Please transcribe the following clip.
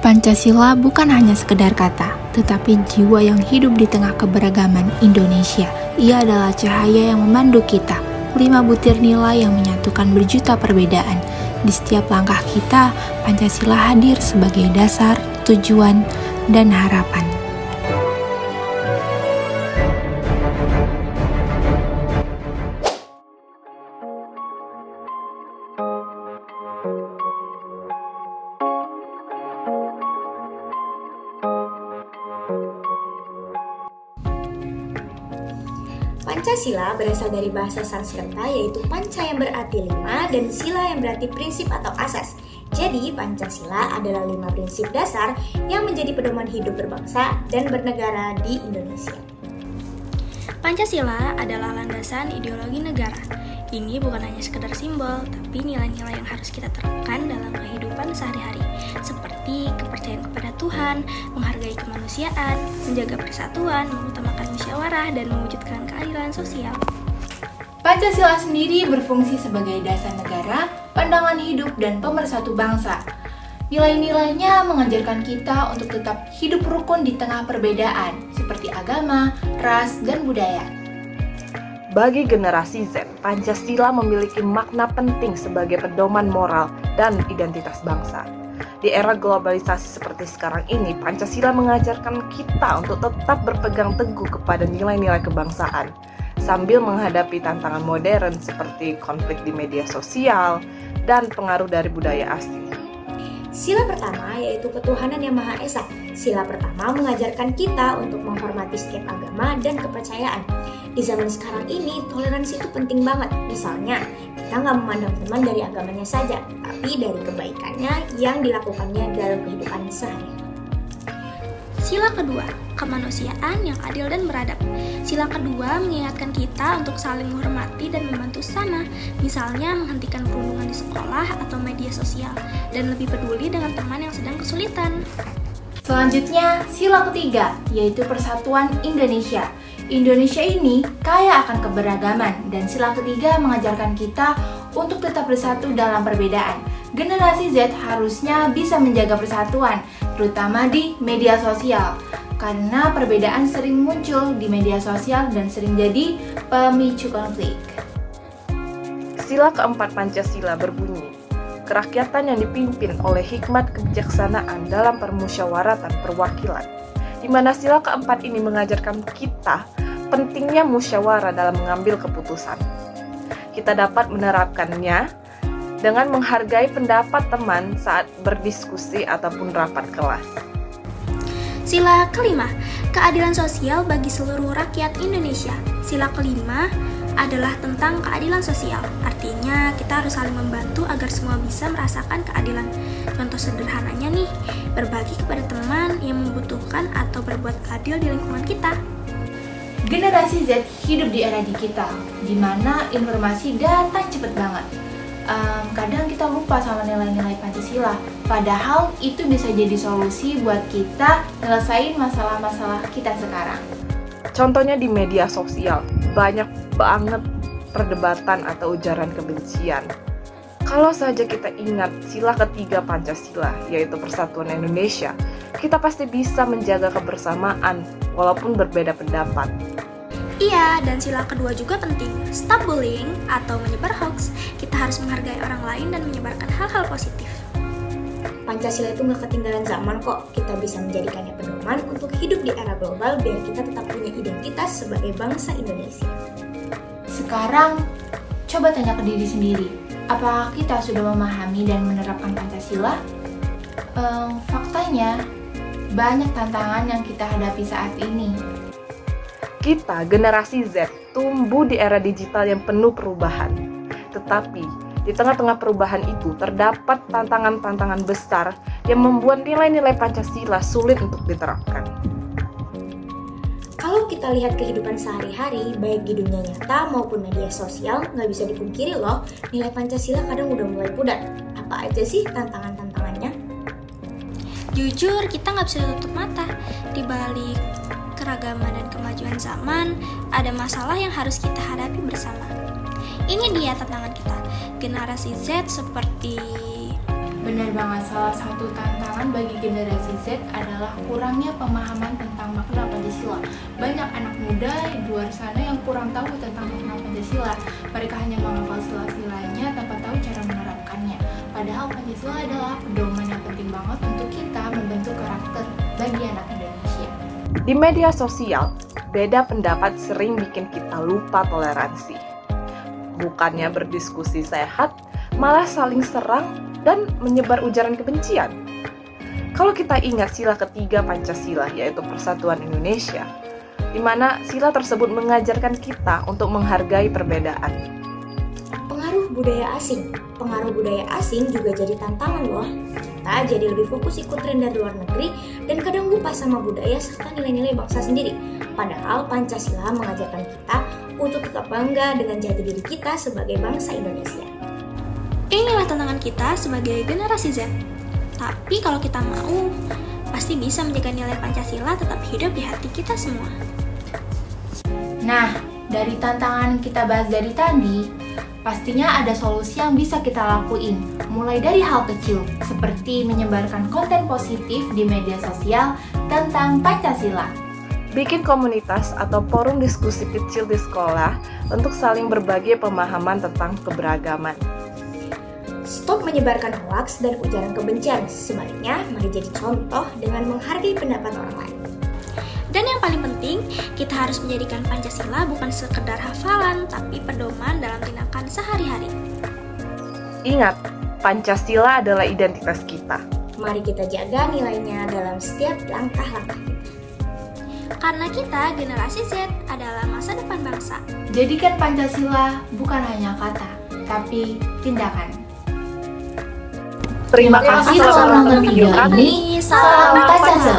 Pancasila bukan hanya sekedar kata, tetapi jiwa yang hidup di tengah keberagaman Indonesia. Ia adalah cahaya yang memandu kita, 5 butir nilai yang menyatukan berjuta perbedaan. Di setiap langkah kita, Pancasila hadir sebagai dasar, tujuan, dan harapan. Pancasila berasal dari bahasa Sanskerta yaitu panca yang berarti 5 dan sila yang berarti prinsip atau asas. Jadi Pancasila adalah 5 prinsip dasar yang menjadi pedoman hidup berbangsa dan bernegara di Indonesia. Pancasila adalah landasan ideologi negara. Ini bukan hanya sekedar simbol, tapi nilai-nilai yang harus kita terapkan dalam kehidupan sehari-hari, seperti kepercayaan kepada Tuhan, menghargai kemanusiaan, menjaga persatuan, mengutamakan musyawarah, dan mewujudkan keadilan sosial. Pancasila sendiri berfungsi sebagai dasar negara, pandangan hidup, dan pemersatu bangsa. Nilai-nilainya mengajarkan kita untuk tetap hidup rukun di tengah perbedaan, seperti agama, ras, dan budaya. Bagi generasi Z, Pancasila memiliki makna penting sebagai pedoman moral dan identitas bangsa. Di era globalisasi seperti sekarang ini, Pancasila mengajarkan kita untuk tetap berpegang teguh kepada nilai-nilai kebangsaan, sambil menghadapi tantangan modern seperti konflik di media sosial dan pengaruh dari budaya asing. Sila pertama yaitu ketuhanan yang Maha Esa. Sila pertama mengajarkan kita untuk menghormati setiap agama dan kepercayaan. Di zaman sekarang ini, toleransi itu penting banget. Misalnya, kita nggak memandang teman dari agamanya saja, tapi dari kebaikannya yang dilakukannya dalam kehidupan sehari-hari. Sila kedua, kemanusiaan yang adil dan beradab. Sila kedua mengingatkan kita untuk saling menghormati dan membantu sesama, misalnya menghentikan perundungan di sekolah atau media sosial, dan lebih peduli dengan teman yang sedang kesulitan. Selanjutnya, sila ketiga, yaitu persatuan Indonesia. Indonesia ini kaya akan keberagaman, dan sila ketiga mengajarkan kita untuk tetap bersatu dalam perbedaan. Generasi Z harusnya bisa menjaga persatuan, terutama di media sosial, karena perbedaan sering muncul di media sosial dan sering jadi pemicu konflik. Sila keempat Pancasila berbunyi, kerakyatan yang dipimpin oleh hikmat kebijaksanaan dalam permusyawaratan perwakilan, di mana sila keempat ini mengajarkan kita pentingnya musyawarah dalam mengambil keputusan. Kita dapat menerapkannya dengan menghargai pendapat teman saat berdiskusi ataupun rapat kelas. Sila kelima, keadilan sosial bagi seluruh rakyat Indonesia. Sila kelima adalah tentang keadilan sosial. Artinya, kita harus saling membantu agar semua bisa merasakan keadilan. Contoh sederhananya nih, berbagi kepada teman yang membutuhkan atau berbuat adil di lingkungan kita. Generasi Z hidup di era digital, di mana informasi datang cepet banget. Kadang kita lupa sama nilai-nilai Pancasila, padahal itu bisa jadi solusi buat kita nyelesain masalah-masalah kita sekarang. Contohnya di media sosial, banyak banget perdebatan atau ujaran kebencian. Kalau saja kita ingat sila ketiga Pancasila, yaitu persatuan Indonesia, kita pasti bisa menjaga kebersamaan walaupun berbeda pendapat. Iya, dan sila kedua juga penting. Stop bullying atau menyebar hoax. Kita harus menghargai orang lain dan menyebarkan hal-hal positif. Pancasila itu nggak ketinggalan zaman kok. Kita bisa menjadikannya pedoman untuk hidup di era global biar kita tetap punya identitas sebagai bangsa Indonesia. Sekarang, coba tanya ke diri sendiri, apakah kita sudah memahami dan menerapkan Pancasila? Faktanya, banyak tantangan yang kita hadapi saat ini. Kita, generasi Z, tumbuh di era digital yang penuh perubahan. Tetapi, di tengah-tengah perubahan itu terdapat tantangan-tantangan besar yang membuat nilai-nilai Pancasila sulit untuk diterapkan. Kalau kita lihat kehidupan sehari-hari, baik di dunia nyata maupun media sosial, nggak bisa dipungkiri loh, nilai Pancasila kadang udah mulai pudar. Apa aja sih tantangan-tantangannya? Jujur, kita nggak bisa tutup mata. Di balik keragaman dan kemajuan zaman, ada masalah yang harus kita hadapi bersama. Ini dia tantangan kita. Generasi Z seperti Benar banget, salah satu tantangan bagi generasi Z adalah kurangnya pemahaman tentang makna Pancasila. Banyak anak muda di luar sana yang kurang tahu tentang makna Pancasila. Mereka hanya menghafal sila-silanya tanpa tahu cara menerapkannya. Padahal Pancasila adalah pedoman yang penting banget untuk kita membentuk karakter bagi anak Indonesia. Di media sosial, beda pendapat sering bikin kita lupa toleransi. Bukannya berdiskusi sehat, malah saling serang dan menyebar ujaran kebencian. Kalau kita ingat sila ketiga Pancasila, yaitu Persatuan Indonesia, di mana sila tersebut mengajarkan kita untuk menghargai perbedaan. Pengaruh budaya asing juga jadi tantangan loh. Kita jadi lebih fokus ikut tren dari luar negeri dan kadang lupa sama budaya serta nilai-nilai bangsa sendiri. Padahal Pancasila mengajarkan kita untuk tetap bangga dengan jati diri kita sebagai bangsa Indonesia. Inilah tantangan kita sebagai generasi Z. Tapi kalau kita mau, pasti bisa menjaga nilai Pancasila tetap hidup di hati kita semua. Nah, dari tantangan yang kita bahas dari tadi, pastinya ada solusi yang bisa kita lakuin. Mulai dari hal kecil, seperti menyebarkan konten positif di media sosial tentang Pancasila. Bikin komunitas atau forum diskusi kecil di sekolah untuk saling berbagi pemahaman tentang keberagaman. Stop menyebarkan hoaks dan ujaran kebencian. Sebaliknya, mari jadi contoh dengan menghargai pendapat orang lain. Dan yang paling penting, kita harus menjadikan Pancasila bukan sekedar hafalan, tapi pedoman dalam tindakan sehari-hari. Ingat, Pancasila adalah identitas kita. Mari kita jaga nilainya dalam setiap langkah-langkah kita. Karena kita, generasi Z, adalah masa depan bangsa. Jadikan Pancasila bukan hanya kata, tapi tindakan. Terima kasih telah menonton video kami. Salam Pancasila.